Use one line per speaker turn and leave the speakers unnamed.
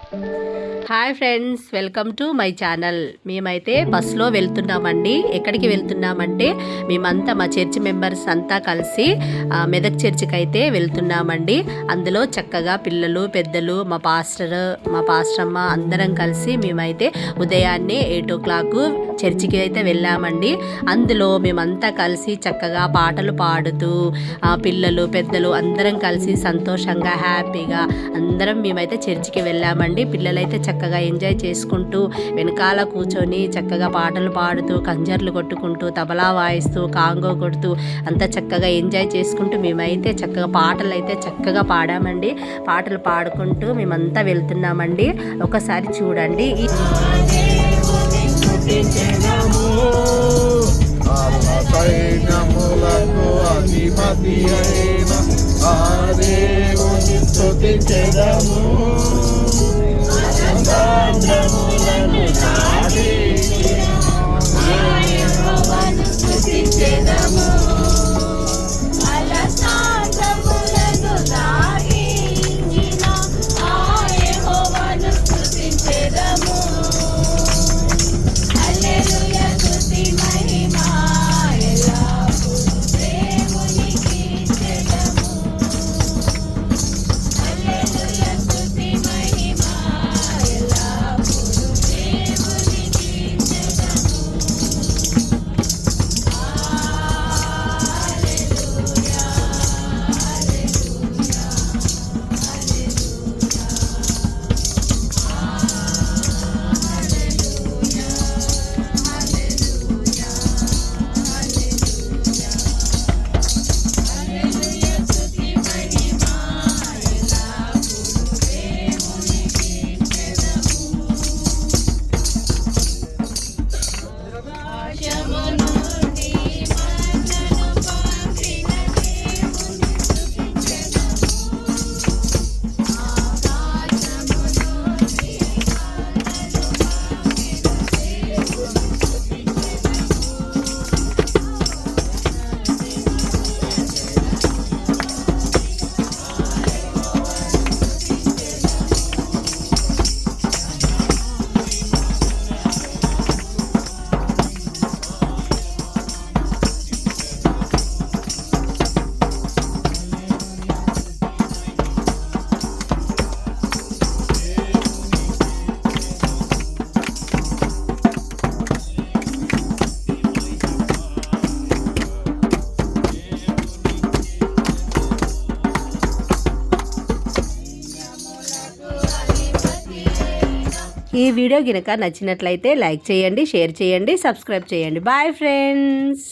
Hi friends, welcome to my channel. మేమైతే బస్సులో వెళ్తున్నామండి. ఎక్కడికి వెళ్తున్నామంటే మేమంతా మా చర్చ్ మెంబర్స్ అంతా కలిసి మెదక్ చర్చికి అయితే వెళ్తున్నామండి. అందులో చక్కగా పిల్లలు పెద్దలు మా పాస్టరమ్మ అందరం కలిసి మేమైతే ఉదయాన్నే 8 చర్చికి అయితే వెళ్ళామండి. అందులో మేమంతా కలిసి చక్కగా పాటలు పాడుతూ పిల్లలు పెద్దలు అందరం కలిసి సంతోషంగా హ్యాపీగా అందరం మేమైతే చర్చికి వెళ్ళామండి. పిల్లలైతే చక్కగా ఎంజాయ్ చేసుకుంటూ వెనకాల కూర్చొని చక్కగా పాటలు పాడుతూ కంజర్లు కొట్టుకుంటూ తబలా వాయిస్తూ కాంగో కొడుతూ అంతా చక్కగా ఎంజాయ్ చేసుకుంటూ మేమైతే చక్కగా పాటలు అయితే చక్కగా పాడామండి. పాటలు పాడుకుంటూ మేమంతా వెళ్తున్నామండి. ఒకసారి చూడండి. ఈ వీడియో గినక నచ్చినట్లయితే లైక్ చేయండి, షేర్ చేయండి, సబ్స్క్రైబ్ చేయండి. Bye friends.